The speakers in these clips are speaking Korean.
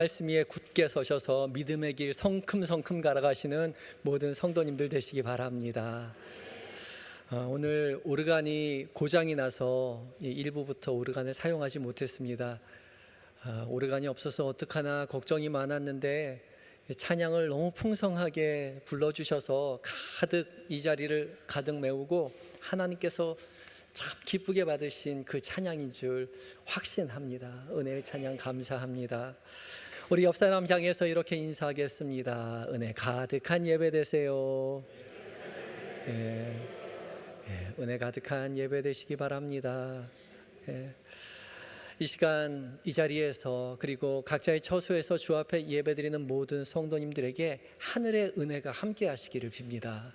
말씀 위에 굳게 서셔서 믿음의 길 성큼성큼 걸어가시는 모든 성도님들 되시기 바랍니다. 오늘 오르간이 고장이 나서 일부부터 오르간을 사용하지 못했습니다. 오르간이 없어서 어떡하나 걱정이 많았는데 찬양을 너무 풍성하게 불러주셔서 가득 이 자리를 가득 메우고 하나님께서 참 기쁘게 받으신 그 찬양인 줄 확신합니다. 은혜의 찬양 감사합니다. 우리 옆 사람 향해서 이렇게 인사하겠습니다. 은혜 가득한 예배 되세요. 은혜 가득한 예배 되시기 바랍니다. 이 시간 이 자리에서 그리고 각자의 처소에서 주 앞에 예배드리는 모든 성도님들에게 하늘의 은혜가 함께 하시기를 빕니다.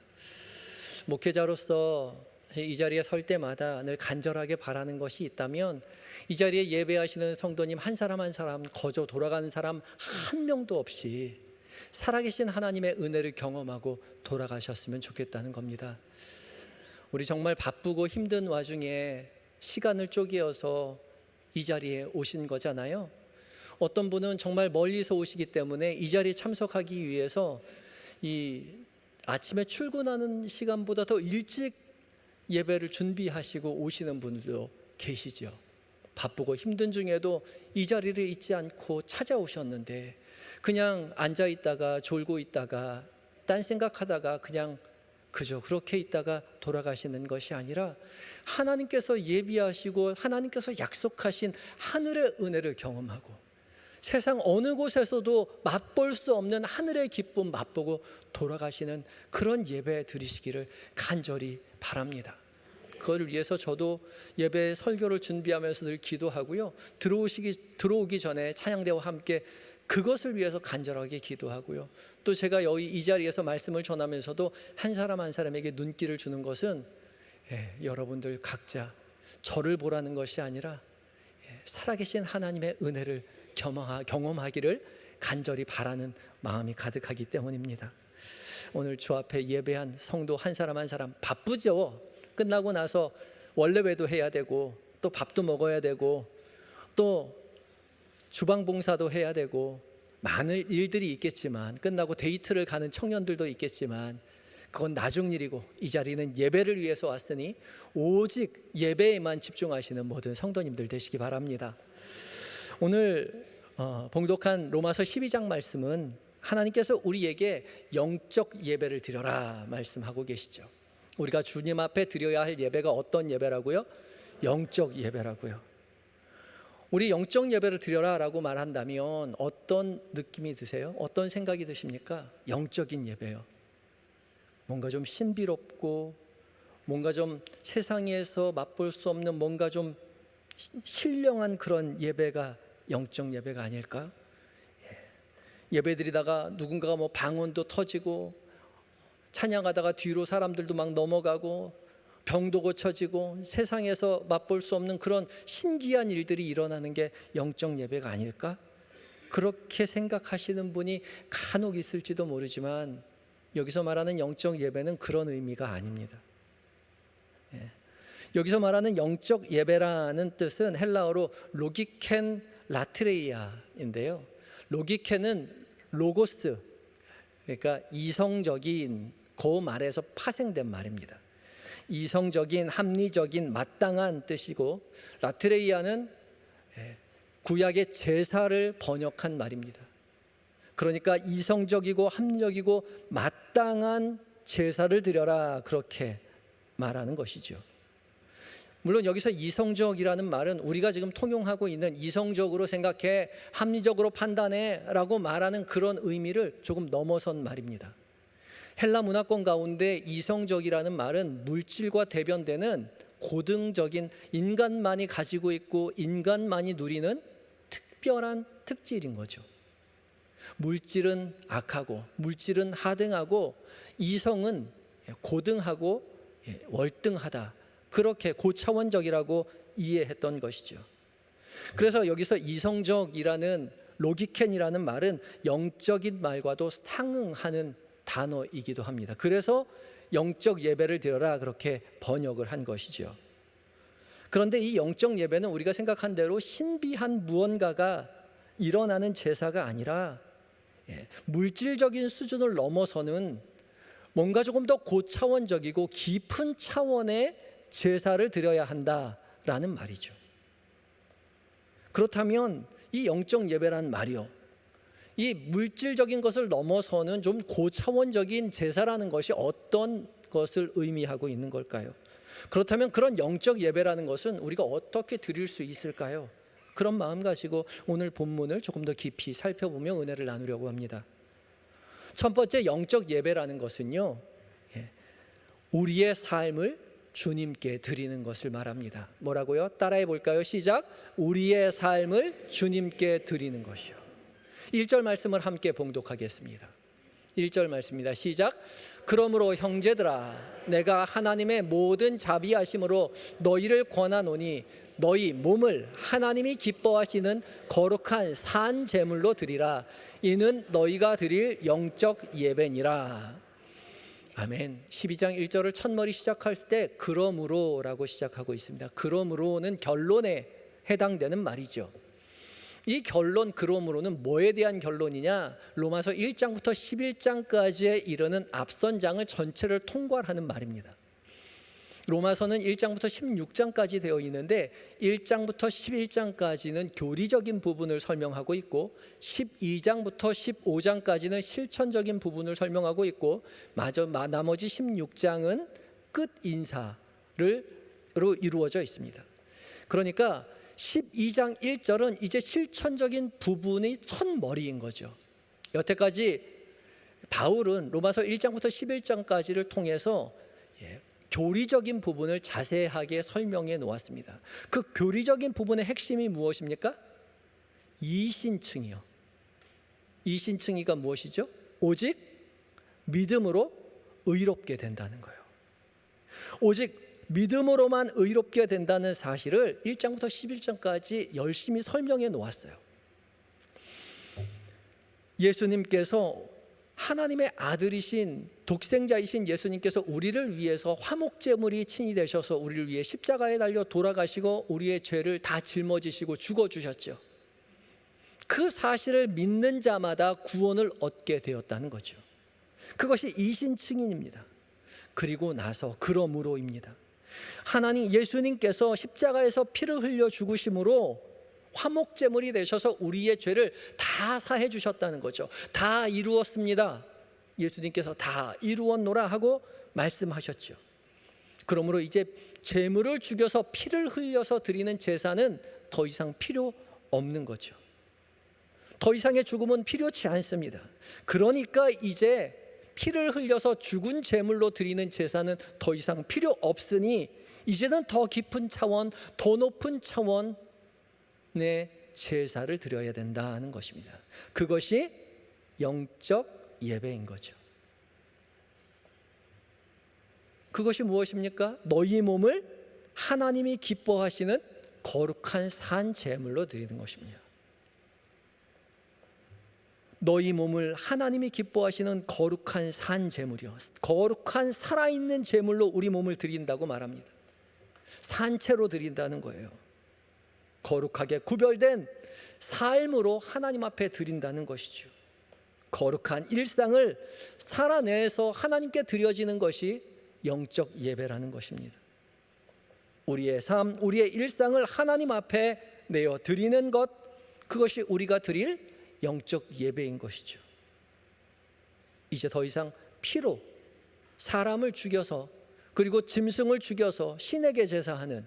목회자로서 이 자리에 설 때마다 늘 간절하게 바라는 것이 있다면 이 자리에 예배하시는 성도님 한 사람 한 사람 거저 돌아가는 사람 한 명도 없이 살아계신 하나님의 은혜를 경험하고 돌아가셨으면 좋겠다는 겁니다. 우리 정말 바쁘고 힘든 와중에 시간을 쪼개어서 이 자리에 오신 거잖아요. 어떤 분은 정말 멀리서 오시기 때문에 이 자리에 참석하기 위해서 이 아침에 출근하는 시간보다 더 일찍 예배를 준비하시고 오시는 분들도 계시죠. 바쁘고 힘든 중에도 이 자리를 잊지 않고 찾아오셨는데 그냥 앉아 있다가 졸고 있다가 딴 생각하다가 그냥 그저 그렇게 있다가 돌아가시는 것이 아니라 하나님께서 예비하시고 하나님께서 약속하신 하늘의 은혜를 경험하고 세상 어느 곳에서도 맛볼 수 없는 하늘의 기쁨 맛보고 돌아가시는 그런 예배 드리시기를 간절히 바랍니다. 그걸 위해서 저도 예배 설교를 준비하면서 늘 기도하고요. 들어오기 전에 찬양대와 함께 그것을 위해서 간절하게 기도하고요. 또 제가 여기 이 자리에서 말씀을 전하면서도 한 사람 한 사람에게 눈길을 주는 것은 여러분들 각자 저를 보라는 것이 아니라 살아계신 하나님의 은혜를 경험하기를 간절히 바라는 마음이 가득하기 때문입니다. 오늘 주 앞에 예배한 성도 한 사람 한 사람 바쁘죠. 끝나고 나서 원래배도 해야 되고 또 밥도 먹어야 되고 또 주방 봉사도 해야 되고 많은 일들이 있겠지만 끝나고 데이트를 가는 청년들도 있겠지만 그건 나중 일이고 이 자리는 예배를 위해서 왔으니 오직 예배에만 집중하시는 모든 성도님들 되시기 바랍니다. 오늘 봉독한 로마서 12장 말씀은 하나님께서 우리에게 영적 예배를 드려라 말씀하고 계시죠. 우리가 주님 앞에 드려야 할 예배가 어떤 예배라고요? 영적 예배라고요. 우리 영적 예배를 드려라 라고 말한다면 어떤 느낌이 드세요? 어떤 생각이 드십니까? 영적인 예배요. 뭔가 좀 신비롭고 뭔가 좀 세상에서 맛볼 수 없는 뭔가 좀 신령한 그런 예배가 영적 예배가 아닐까? 예배 드리다가 누군가가 뭐 방언도 터지고 찬양하다가 뒤로 사람들도 막 넘어가고 병도 고쳐지고 세상에서 맛볼 수 없는 그런 신기한 일들이 일어나는 게 영적 예배가 아닐까? 그렇게 생각하시는 분이 간혹 있을지도 모르지만 여기서 말하는 영적 예배는 그런 의미가 아닙니다. 여기서 말하는 영적 예배라는 뜻은 헬라어로 로기켄 라트레이아인데요. 로기켄은 로고스, 그러니까 이성적인 그 말에서 파생된 말입니다. 이성적인, 합리적인, 마땅한 뜻이고 라트레이아는 구약의 제사를 번역한 말입니다. 그러니까 이성적이고 합리적이고 마땅한 제사를 드려라 그렇게 말하는 것이죠. 물론 여기서 이성적이라는 말은 우리가 지금 통용하고 있는 이성적으로 생각해 합리적으로 판단해 라고 말하는 그런 의미를 조금 넘어선 말입니다. 헬라 문화권 가운데 이성적이라는 말은 물질과 대변되는 고등적인 인간만이 가지고 있고 인간만이 누리는 특별한 특질인 거죠. 물질은 악하고 물질은 하등하고 이성은 고등하고 월등하다. 그렇게 고차원적이라고 이해했던 것이죠. 그래서 여기서 이성적이라는 로기켄이라는 말은 영적인 말과도 상응하는 단어이기도 합니다. 그래서 영적 예배를 드려라 그렇게 번역을 한 것이죠. 그런데 이 영적 예배는 우리가 생각한 대로 신비한 무언가가 일어나는 제사가 아니라 물질적인 수준을 넘어서는 뭔가 조금 더 고차원적이고 깊은 차원의 제사를 드려야 한다라는 말이죠. 그렇다면 이 영적 예배란 말이요, 이 물질적인 것을 넘어서는 좀 고차원적인 제사라는 것이 어떤 것을 의미하고 있는 걸까요? 그렇다면 그런 영적 예배라는 것은 우리가 어떻게 드릴 수 있을까요? 그런 마음 가지고 오늘 본문을 조금 더 깊이 살펴보며 은혜를 나누려고 합니다. 첫 번째, 영적 예배라는 것은요, 우리의 삶을 주님께 드리는 것을 말합니다. 뭐라고요? 따라해 볼까요? 시작. 우리의 삶을 주님께 드리는 것이요. 1절 말씀을 함께 봉독하겠습니다. 1절 말씀입니다. 시작. 그러므로 형제들아, 내가 하나님의 모든 자비하심으로 너희를 권하노니 너희 몸을 하나님이 기뻐하시는 거룩한 산 제물로 드리라. 이는 너희가 드릴 영적 예배니라. 아멘. 12장 1절을 첫머리 시작할 때 그러므로라고 시작하고 있습니다. 그러므로는 결론에 해당되는 말이죠. 이 결론, 그러므로는 뭐에 대한 결론이냐? 로마서 1장부터 11장까지에 이르는 앞선 장을 전체를 통괄하는 말입니다. 로마서는 1장부터 16장까지 되어 있는데 1장부터 11장까지는 교리적인 부분을 설명하고 있고 12장부터 15장까지는 실천적인 부분을 설명하고 있고 나머지 16장은 끝 인사로 이루어져 있습니다. 그러니까 12장 1절은 이제 실천적인 부분이 첫머리인 거죠. 여태까지 바울은 로마서 1장부터 11장까지를 통해서 교리적인 부분을 자세하게 설명해 놓았습니다. 그 교리적인 부분의 핵심이 무엇입니까? 이신층이요. 이신층이가 무엇이죠? 오직 믿음으로 의롭게 된다는 거예요. 오직 믿음으로만 의롭게 된다는 사실을 1장부터 11장까지 열심히 설명해 놓았어요. 예수님께서 하나님의 아들이신 독생자이신 예수님께서 우리를 위해서 화목제물이 친히 되셔서 우리를 위해 십자가에 달려 돌아가시고 우리의 죄를 다 짊어지시고 죽어주셨죠. 그 사실을 믿는 자마다 구원을 얻게 되었다는 거죠. 그것이 이신층인입니다. 그리고 나서 그러므로입니다. 하나님 예수님께서 십자가에서 피를 흘려 죽으심으로 화목제물이 되셔서 우리의 죄를 다 사해 주셨다는 거죠. 다 이루었습니다. 예수님께서 다 이루었노라 하고 말씀하셨죠. 그러므로 이제 제물을 죽여서 피를 흘려서 드리는 제사는 더 이상 필요 없는 거죠. 더 이상의 죽음은 필요치 않습니다. 그러니까 이제 피를 흘려서 죽은 제물로 드리는 제사는 더 이상 필요 없으니 이제는 더 깊은 차원, 더 높은 차원의 제사를 드려야 된다는 것입니다. 그것이 영적 예배인 거죠. 그것이 무엇입니까? 너희 몸을 하나님이 기뻐하시는 거룩한 산 제물로 드리는 것입니다. 너희 몸을 하나님이 기뻐하시는 거룩한 산 제물이요, 거룩한 살아있는 제물로 우리 몸을 드린다고 말합니다. 산채로 드린다는 거예요. 거룩하게 구별된 삶으로 하나님 앞에 드린다는 것이죠. 거룩한 일상을 살아내서 하나님께 드려지는 것이 영적 예배라는 것입니다. 우리의 삶, 우리의 일상을 하나님 앞에 내어 드리는 것, 그것이 우리가 드릴 영적 예배인 것이죠. 이제 더 이상 피로 사람을 죽여서 그리고 짐승을 죽여서 신에게 제사하는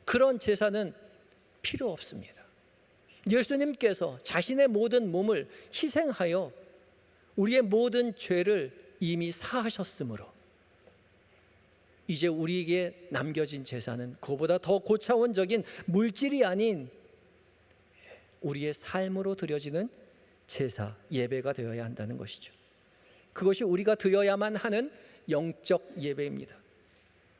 그런 제사는 필요 없습니다. 예수님께서 자신의 모든 몸을 희생하여 우리의 모든 죄를 이미 사하셨으므로 이제 우리에게 남겨진 제사는 그보다 더 고차원적인 물질이 아닌 우리의 삶으로 드려지는 제사, 예배가 되어야 한다는 것이죠. 그것이 우리가 드려야만 하는 영적 예배입니다.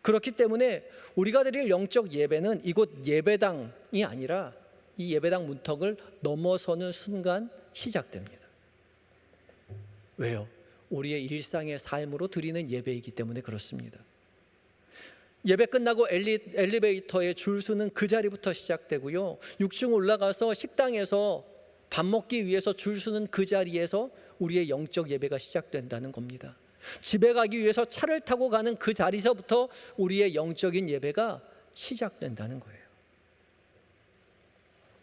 그렇기 때문에 우리가 드릴 영적 예배는 이곳 예배당이 아니라 이 예배당 문턱을 넘어서는 순간 시작됩니다. 왜요? 우리의 일상의 삶으로 드리는 예배이기 때문에 그렇습니다. 예배 끝나고 엘리베이터에 줄 서는 그 자리부터 시작되고요, 6층 올라가서 식당에서 밥 먹기 위해서 줄 서는 그 자리에서 우리의 영적 예배가 시작된다는 겁니다. 집에 가기 위해서 차를 타고 가는 그 자리에서부터 우리의 영적인 예배가 시작된다는 거예요.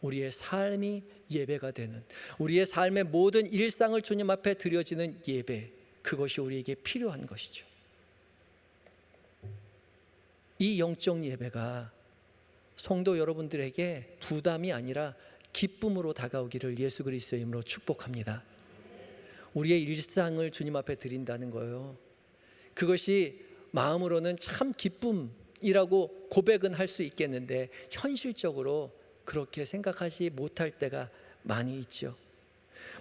우리의 삶이 예배가 되는, 우리의 삶의 모든 일상을 주님 앞에 드려지는 예배, 그것이 우리에게 필요한 것이죠. 이 영적 예배가 성도 여러분들에게 부담이 아니라 기쁨으로 다가오기를 예수 그리스도의 이름으로 축복합니다. 우리의 일상을 주님 앞에 드린다는 거예요. 그것이 마음으로는 참 기쁨이라고 고백은 할 수 있겠는데 현실적으로 그렇게 생각하지 못할 때가 많이 있죠.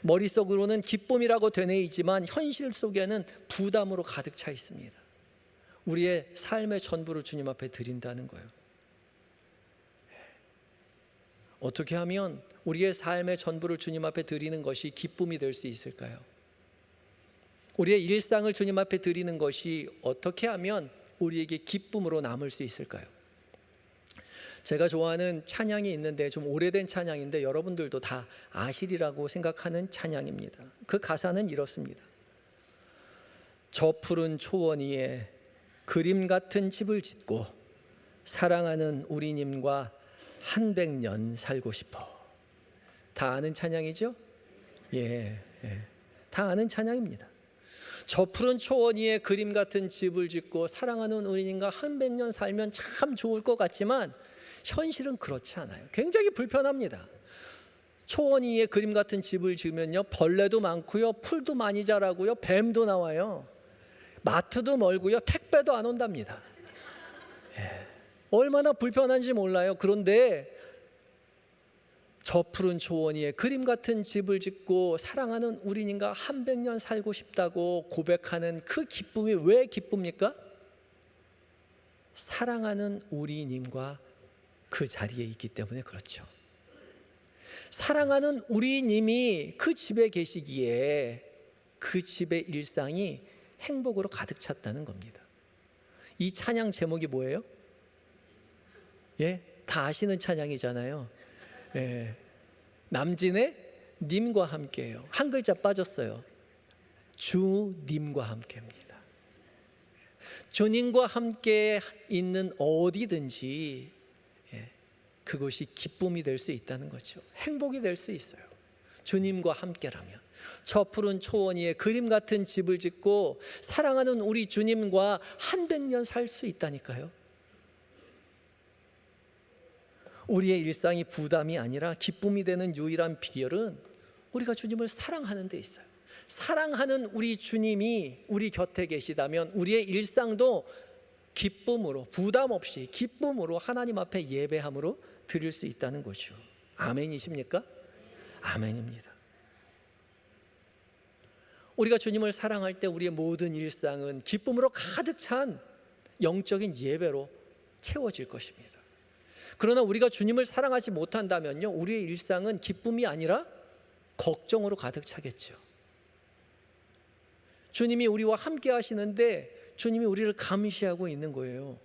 머릿속으로는 기쁨이라고 되뇌이지만 현실 속에는 부담으로 가득 차 있습니다. 우리의 삶의 전부를 주님 앞에 드린다는 거예요. 어떻게 하면 우리의 삶의 전부를 주님 앞에 드리는 것이 기쁨이 될 수 있을까요? 우리의 일상을 주님 앞에 드리는 것이 어떻게 하면 우리에게 기쁨으로 남을 수 있을까요? 제가 좋아하는 찬양이 있는데 좀 오래된 찬양인데 여러분들도 다 아시리라고 생각하는 찬양입니다. 그 가사는 이렇습니다. 저 푸른 초원 위에 그림 같은 집을 짓고 사랑하는 우리님과 100년 살고 싶어. 다 아는 찬양이죠? 예, 다 아는 찬양입니다. 저 푸른 초원 위에 그림 같은 집을 짓고 사랑하는 우리님과 100년 살면 참 좋을 것 같지만 현실은 그렇지 않아요. 굉장히 불편합니다. 초원 위에 그림 같은 집을 지으면요, 벌레도 많고요, 풀도 많이 자라고요, 뱀도 나와요, 마트도 멀고요, 택배도 안 온답니다. 얼마나 불편한지 몰라요. 그런데 저 푸른 초원 위에 그림 같은 집을 짓고 사랑하는 우리님과 100년 살고 싶다고 고백하는 그 기쁨이 왜 기쁩니까? 사랑하는 우리님과 그 자리에 있기 때문에 그렇죠. 사랑하는 우리님이 그 집에 계시기에 그 집의 일상이 행복으로 가득 찼다는 겁니다. 이 찬양 제목이 뭐예요? 예, 다 아시는 찬양이잖아요. 예, 남진의 님과 함께예요. 한 글자 빠졌어요. 주님과 함께입니다. 주님과 함께 있는 어디든지 그것이 기쁨이 될 수 있다는 거죠. 행복이 될 수 있어요. 주님과 함께라면. 저 푸른 초원 위에 그림 같은 집을 짓고 사랑하는 우리 주님과 100년 살 수 있다니까요. 우리의 일상이 부담이 아니라 기쁨이 되는 유일한 비결은 우리가 주님을 사랑하는 데 있어요. 사랑하는 우리 주님이 우리 곁에 계시다면 우리의 일상도 기쁨으로, 부담 없이 기쁨으로 하나님 앞에 예배함으로 드릴 수 있다는 거죠. 아멘이십니까? 아멘입니다. 우리가 주님을 사랑할 때 우리의 모든 일상은 기쁨으로 가득 찬 영적인 예배로 채워질 것입니다. 그러나 우리가 주님을 사랑하지 못한다면요, 우리의 일상은 기쁨이 아니라 걱정으로 가득 차겠죠. 주님이 우리와 함께 하시는데 주님이 우리를 감시하고 있는 거예요.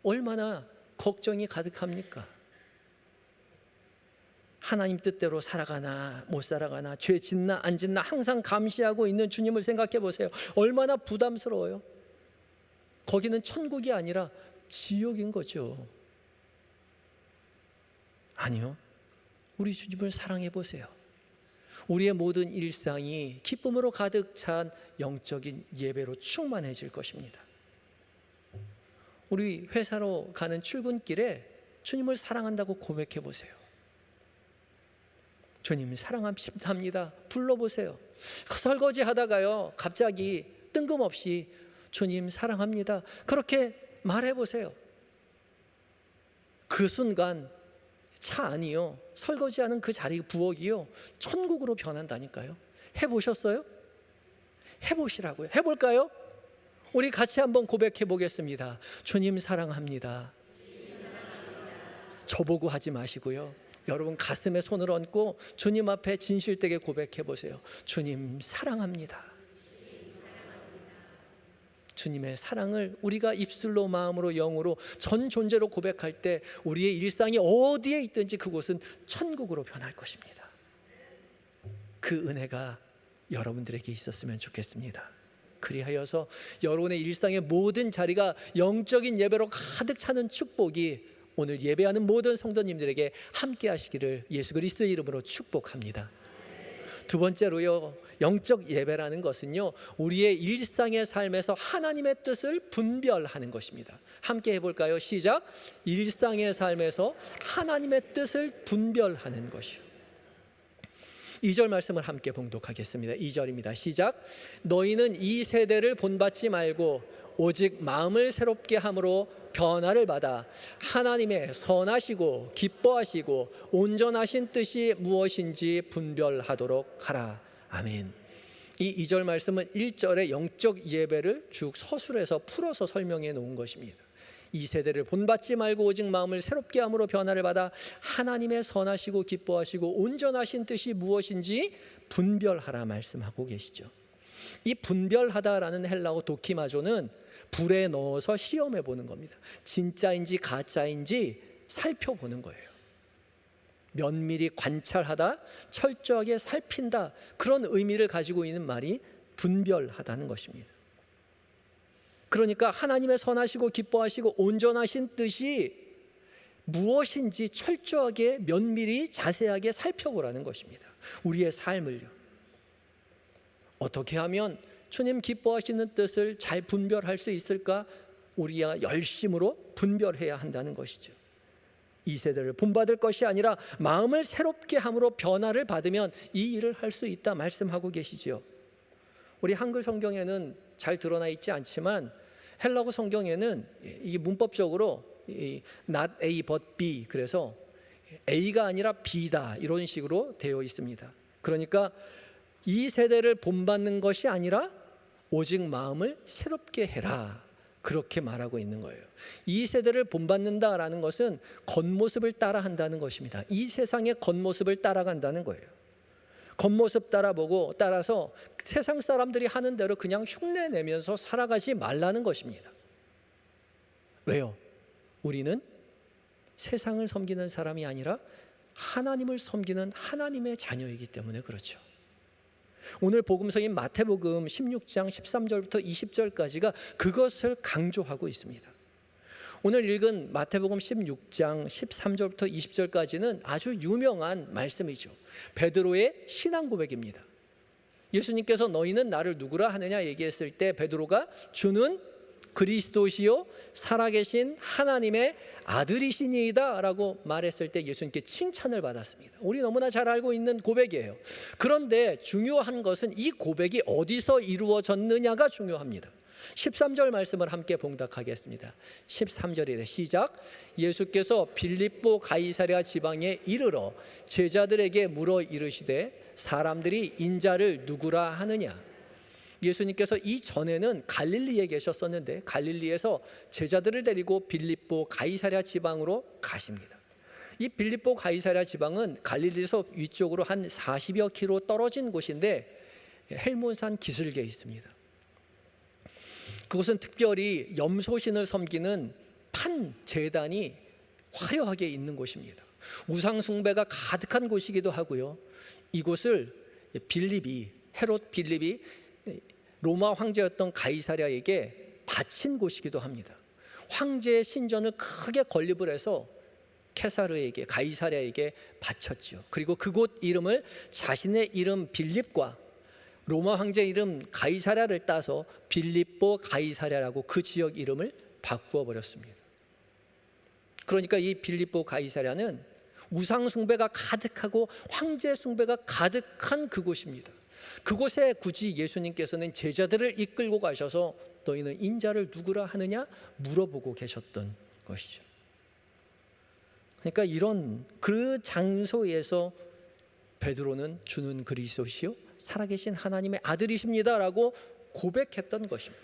얼마나 걱정이 가득합니까? 하나님 뜻대로 살아가나 못 살아가나, 죄 짓나 안 짓나 항상 감시하고 있는 주님을 생각해 보세요. 얼마나 부담스러워요. 거기는 천국이 아니라 지옥인 거죠. 아니요, 우리 주님을 사랑해 보세요. 우리의 모든 일상이 기쁨으로 가득 찬 영적인 예배로 충만해질 것입니다. 우리 회사로 가는 출근길에 주님을 사랑한다고 고백해 보세요. 주님 사랑합니다. 불러보세요. 설거지 하다가요, 갑자기 뜬금없이 주님 사랑합니다. 그렇게 말해보세요. 그 순간 차 안이요, 설거지하는 그 자리, 부엌이요, 천국으로 변한다니까요. 해보셨어요? 해보시라고요. 해볼까요? 우리 같이 한번 고백해 보겠습니다. 주님 사랑합니다. 저보고 하지 마시고요, 여러분 가슴에 손을 얹고 주님 앞에 진실되게 고백해 보세요. 주님 사랑합니다. 주님의 사랑을 우리가 입술로, 마음으로, 영으로, 전 존재로 고백할 때 우리의 일상이 어디에 있든지 그곳은 천국으로 변할 것입니다. 그 은혜가 여러분들에게 있었으면 좋겠습니다. 그리하여서 여러분의 일상의 모든 자리가 영적인 예배로 가득 차는 축복이 오늘 예배하는 모든 성도님들에게 함께 하시기를 예수 그리스도의 이름으로 축복합니다. 두 번째로요, 영적 예배라는 것은요, 우리의 일상의 삶에서 하나님의 뜻을 분별하는 것입니다. 함께 해볼까요? 시작. 일상의 삶에서 하나님의 뜻을 분별하는 것이요. 2절 말씀을 함께 봉독하겠습니다. 2절입니다. 시작. 너희는 이 세대를 본받지 말고 오직 마음을 새롭게 함으로 변화를 받아 하나님의 선하시고 기뻐하시고 온전하신 뜻이 무엇인지 분별하도록 하라. 아멘. 이 2절 말씀은 1절의 영적 예배를 쭉 서술해서 풀어서 설명해 놓은 것입니다. 이 세대를 본받지 말고 오직 마음을 새롭게 함으로 변화를 받아 하나님의 선하시고 기뻐하시고 온전하신 뜻이 무엇인지 분별하라 말씀하고 계시죠. 이 분별하다라는 헬라어 도키마조는 불에 넣어서 시험해 보는 겁니다. 진짜인지 가짜인지 살펴보는 거예요. 면밀히 관찰하다, 철저하게 살핀다, 그런 의미를 가지고 있는 말이 분별하다는 것입니다. 그러니까 하나님의 선하시고 기뻐하시고 온전하신 뜻이 무엇인지 철저하게 면밀히 자세하게 살펴보라는 것입니다. 우리의 삶을요. 어떻게 하면 주님 기뻐하시는 뜻을 잘 분별할 수 있을까? 우리가 열심으로 분별해야 한다는 것이죠. 이 세대를 본받을 것이 아니라 마음을 새롭게 함으로 변화를 받으면 이 일을 할 수 있다 말씀하고 계시죠. 우리 한글 성경에는 잘 드러나 있지 않지만 헬라어 성경에는 이게 문법적으로 not A but B, 그래서 A가 아니라 B다 이런 식으로 되어 있습니다. 그러니까 이 세대를 본받는 것이 아니라 오직 마음을 새롭게 해라, 그렇게 말하고 있는 거예요. 이 세대를 본받는다라는 것은 겉모습을 따라한다는 것입니다. 이 세상의 겉모습을 따라간다는 거예요. 겉모습 따라보고 따라서 세상 사람들이 하는 대로 그냥 흉내내면서 살아가지 말라는 것입니다. 왜요? 우리는 세상을 섬기는 사람이 아니라 하나님을 섬기는 하나님의 자녀이기 때문에 그렇죠. 오늘 복음서인 마태복음 16장 13절부터 20절까지가 그것을 강조하고 있습니다. 오늘 읽은 마태복음 16장 13절부터 20절까지는 아주 유명한 말씀이죠. 베드로의 신앙 고백입니다. 예수님께서 너희는 나를 누구라 하느냐 얘기했을 때 베드로가 주는 그리스도시요 살아계신 하나님의 아들이시니이다 라고 말했을 때 예수님께 칭찬을 받았습니다. 우리 너무나 잘 알고 있는 고백이에요. 그런데 중요한 것은 이 고백이 어디서 이루어졌느냐가 중요합니다. 13절 말씀을 함께 봉독하겠습니다. 13절이래. 시작. 예수께서 빌립보 가이사랴 지방에 이르러 제자들에게 물어 이르시되 사람들이 인자를 누구라 하느냐. 예수님께서 이전에는 갈릴리에 계셨었는데 갈릴리에서 제자들을 데리고 빌립보 가이사랴 지방으로 가십니다. 이 빌립보 가이사랴 지방은 갈릴리에서 위쪽으로 한 40여 킬로 떨어진 곳인데 헬몬산 기슭에 있습니다. 그곳은 특별히 염소신을 섬기는 판 제단이 화려하게 있는 곳입니다. 우상 숭배가 가득한 곳이기도 하고요. 이곳을 헤롯 빌립이 로마 황제였던 가이사랴에게 바친 곳이기도 합니다. 황제의 신전을 크게 건립을 해서 케사르에게, 가이사랴에게 바쳤죠. 그리고 그곳 이름을 자신의 이름 빌립과 로마 황제 이름 가이사랴를 따서 빌립보 가이사랴라고 그 지역 이름을 바꾸어 버렸습니다. 그러니까 이 빌립보 가이사랴는 우상 숭배가 가득하고 황제 숭배가 가득한 그곳입니다. 그곳에 굳이 예수님께서는 제자들을 이끌고 가셔서 너희는 인자를 누구라 하느냐 물어보고 계셨던 것이죠. 그러니까 이런 그 장소에서 베드로는 주는 그리스도시요 살아계신 하나님의 아들이십니다라고 고백했던 것입니다.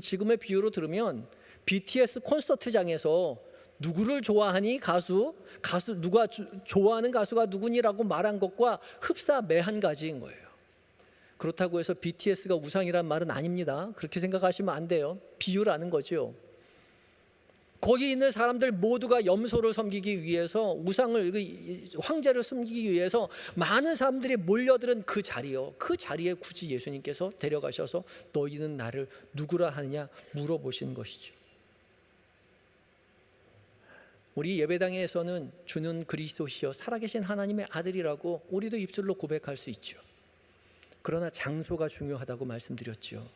지금의 비유로 들으면 BTS 콘서트장에서 누구를 좋아하니 가수 누가 좋아하는 가수가 누구니라고 말한 것과 흡사매한 가지인 거예요. 그렇다고 해서 BTS가 우상이란 말은 아닙니다. 그렇게 생각하시면 안 돼요. 비유라는 거죠. 거기 있는 사람들 모두가 염소를 섬기기 위해서, 우상을, 황제를 섬기기 위해서 많은 사람들이 몰려드는 그 자리요, 그 자리에 굳이 예수님께서 데려가셔서 너희는 나를 누구라 하느냐 물어보신 것이죠. 우리 예배당에서는 주는 그리스도시여 살아계신 하나님의 아들이라고 우리도 입술로 고백할 수 있죠. 그러나 장소가 중요하다고 말씀드렸죠.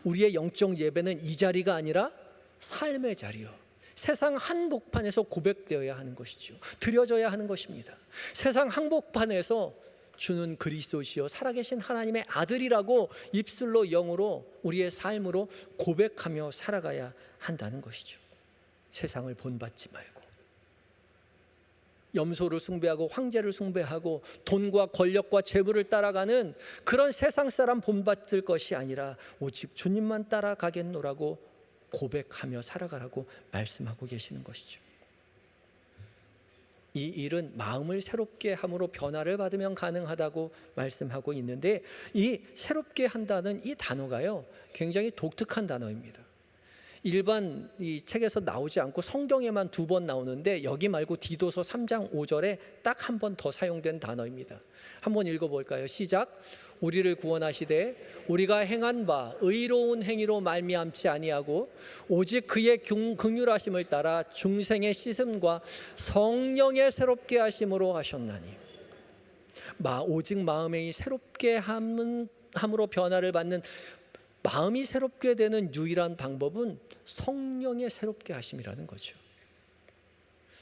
우리의 영적 예배는 이 자리가 아니라 삶의 자리요, 세상 한복판에서 고백되어야 하는 것이죠. 드려져야 하는 것입니다. 세상 한복판에서 주는 그리스도시요 살아계신 하나님의 아들이라고 입술로, 영으로, 우리의 삶으로 고백하며 살아가야 한다는 것이죠. 세상을 본받지 말고, 염소를 숭배하고 황제를 숭배하고 돈과 권력과 재물을 따라가는 그런 세상 사람 본받을 것이 아니라 오직 주님만 따라가겠노라고 고백하며 살아가라고 말씀하고 계시는 것이죠. 이 일은 마음을 새롭게 함으로 변화를 받으면 가능하다고 말씀하고 있는데, 이 새롭게 한다는 이 단어가요 굉장히 독특한 단어입니다. 일반 이 책에서 나오지 않고 성경에만 2번 나오는데, 여기 말고 디도서 3장 5절에 딱 한 번 더 사용된 단어입니다. 한번 읽어볼까요? 시작. 우리를 구원하시되 우리가 행한 바 의로운 행위로 말미암지 아니하고 오직 그의 긍휼하심을 따라 중생의 씻음과 성령의 새롭게 하심으로 하셨나니. 오직 마음의 새롭게 함으로 변화를 받는, 마음이 새롭게 되는 유일한 방법은 성령의 새롭게 하심이라는 거죠.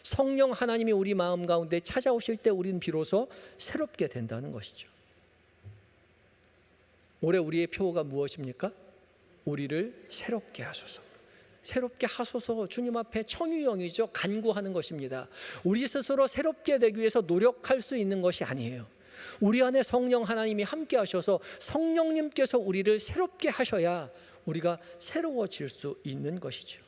성령 하나님이 우리 마음 가운데 찾아오실 때 우리는 비로소 새롭게 된다는 것이죠. 올해 우리의 표어가 무엇입니까? 우리를 새롭게 하소서. 새롭게 하소서, 주님 앞에 청유형이죠. 간구하는 것입니다. 우리 스스로 새롭게 되기 위해서 노력할 수 있는 것이 아니에요. 우리 안에 성령 하나님이 함께 하셔서 성령님께서 우리를 새롭게 하셔야 우리가 새로워질 수 있는 것이죠.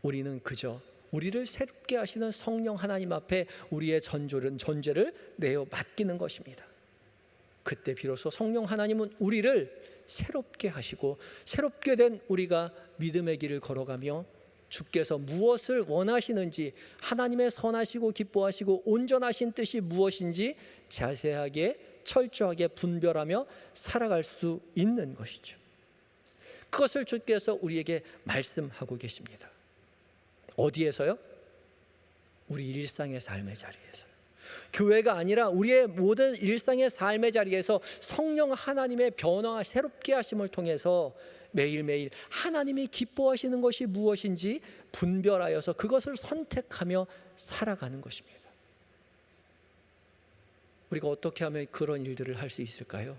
우리는 그저 우리를 새롭게 하시는 성령 하나님 앞에 우리의 존재를 내어 맡기는 것입니다. 그때 비로소 성령 하나님은 우리를 새롭게 하시고, 새롭게 된 우리가 믿음의 길을 걸어가며 주께서 무엇을 원하시는지, 하나님의 선하시고 기뻐하시고 온전하신 뜻이 무엇인지 자세하게 철저하게 분별하며 살아갈 수 있는 것이죠. 그것을 주께서 우리에게 말씀하고 계십니다. 어디에서요? 우리 일상의 삶의 자리에서. 교회가 아니라 우리의 모든 일상의 삶의 자리에서 성령 하나님의 변화, 새롭게 하심을 통해서 매일매일 하나님이 기뻐하시는 것이 무엇인지 분별하여서 그것을 선택하며 살아가는 것입니다. 우리가 어떻게 하면 그런 일들을 할 수 있을까요?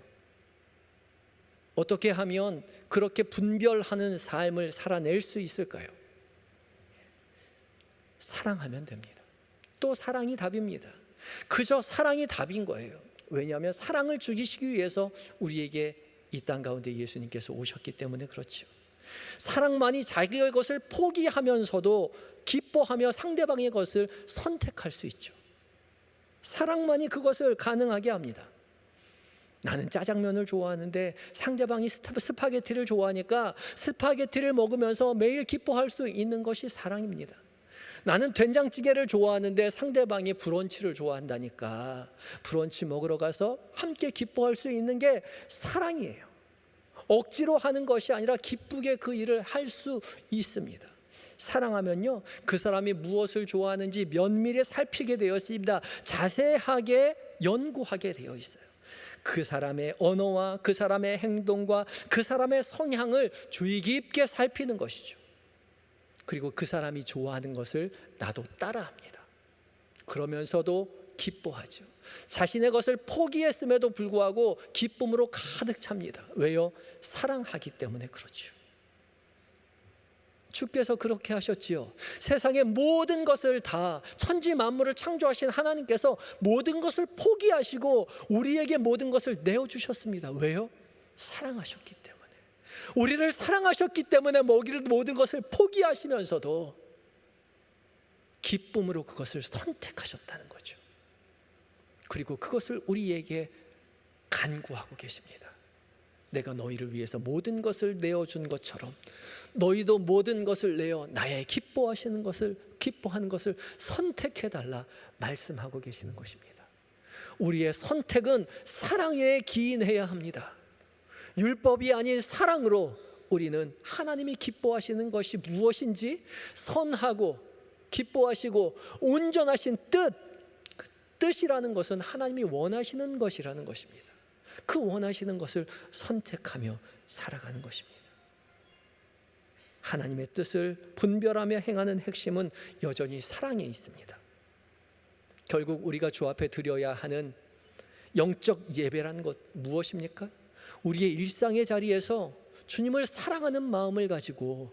어떻게 하면 그렇게 분별하는 삶을 살아낼 수 있을까요? 사랑하면 됩니다. 또 사랑이 답입니다. 그저 사랑이 답인 거예요. 왜냐하면 사랑을 주시기 위해서 우리에게 이 땅 가운데 예수님께서 오셨기 때문에 그렇죠. 사랑만이 자기의 것을 포기하면서도 기뻐하며 상대방의 것을 선택할 수 있죠. 사랑만이 그것을 가능하게 합니다. 나는 짜장면을 좋아하는데 상대방이 스파게티를 좋아하니까 스파게티를 먹으면서 매일 기뻐할 수 있는 것이 사랑입니다. 나는 된장찌개를 좋아하는데 상대방이 브런치를 좋아한다니까 브런치 먹으러 가서 함께 기뻐할 수 있는 게 사랑이에요. 억지로 하는 것이 아니라 기쁘게 그 일을 할 수 있습니다. 사랑하면요, 그 사람이 무엇을 좋아하는지 면밀히 살피게 되어 있습니다. 자세하게 연구하게 되어 있어요. 그 사람의 언어와 그 사람의 행동과 그 사람의 성향을 주의 깊게 살피는 것이죠. 그리고 그 사람이 좋아하는 것을 나도 따라합니다. 그러면서도 기뻐하죠. 자신의 것을 포기했음에도 불구하고 기쁨으로 가득 찹니다. 왜요? 사랑하기 때문에 그렇죠. 주께서 그렇게 하셨지요. 세상의 모든 것을 다, 천지 만물을 창조하신 하나님께서 모든 것을 포기하시고 우리에게 모든 것을 내어주셨습니다. 왜요? 사랑하셨기 때문에. 우리를 사랑하셨기 때문에 모든 것을 포기하시면서도 기쁨으로 그것을 선택하셨다는 거죠. 그리고 그것을 우리에게 간구하고 계십니다. 내가 너희를 위해서 모든 것을 내어준 것처럼 너희도 모든 것을 내어 나의 기뻐하는 것을 선택해달라 말씀하고 계시는 것입니다. 우리의 선택은 사랑에 기인해야 합니다. 율법이 아닌 사랑으로 우리는 하나님이 기뻐하시는 것이 무엇인지 선하고 기뻐하시고 온전하신 뜻, 그 뜻이라는 것은 하나님이 원하시는 것이라는 것입니다. 그 원하시는 것을 선택하며 살아가는 것입니다. 하나님의 뜻을 분별하며 행하는 핵심은 여전히 사랑에 있습니다. 결국 우리가 주 앞에 드려야 하는 영적 예배라는 것 무엇입니까? 우리의 일상의 자리에서 주님을 사랑하는 마음을 가지고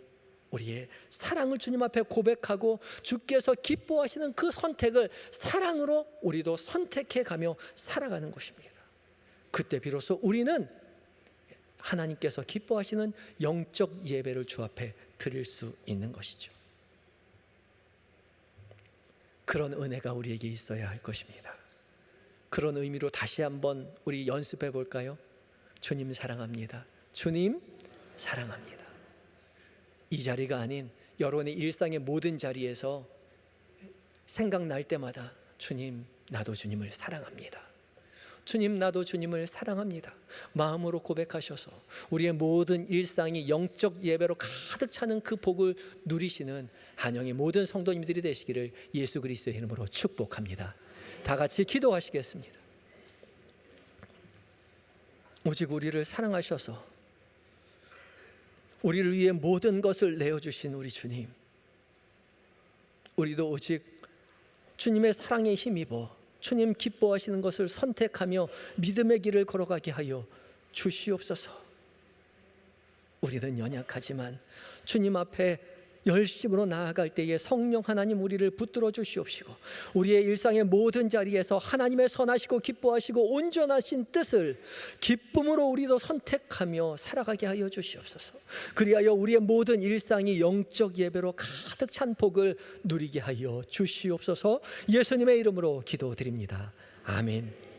우리의 사랑을 주님 앞에 고백하고 주께서 기뻐하시는 그 선택을 사랑으로 우리도 선택해 가며 살아가는 것입니다. 그때 비로소 우리는 하나님께서 기뻐하시는 영적 예배를 주 앞에 드릴 수 있는 것이죠. 그런 은혜가 우리에게 있어야 할 것입니다. 그런 의미로 다시 한번 우리 연습해 볼까요? 주님 사랑합니다. 주님 사랑합니다. 이 자리가 아닌 여러분의 일상의 모든 자리에서 생각날 때마다 주님, 나도 주님을 사랑합니다. 주님, 나도 주님을 사랑합니다. 마음으로 고백하셔서 우리의 모든 일상이 영적 예배로 가득 차는 그 복을 누리시는 한영의 모든 성도님들이 되시기를 예수 그리스도의 이름으로 축복합니다. 다 같이 기도하시겠습니다. 오직 우리를 사랑하셔서 우리를 위해 모든 것을 내어주신 우리 주님, 우리도 오직 주님의 사랑에 힘입어 주님 기뻐하시는 것을 선택하며 믿음의 길을 걸어가게 하여 주시옵소서. 우리는 연약하지만 주님 앞에 열심으로 나아갈 때에 성령 하나님 우리를 붙들어 주시옵시고 우리의 일상의 모든 자리에서 하나님의 선하시고 기뻐하시고 온전하신 뜻을 기쁨으로 우리도 선택하며 살아가게 하여 주시옵소서. 그리하여 우리의 모든 일상이 영적 예배로 가득 찬 복을 누리게 하여 주시옵소서. 예수님의 이름으로 기도드립니다. 아멘.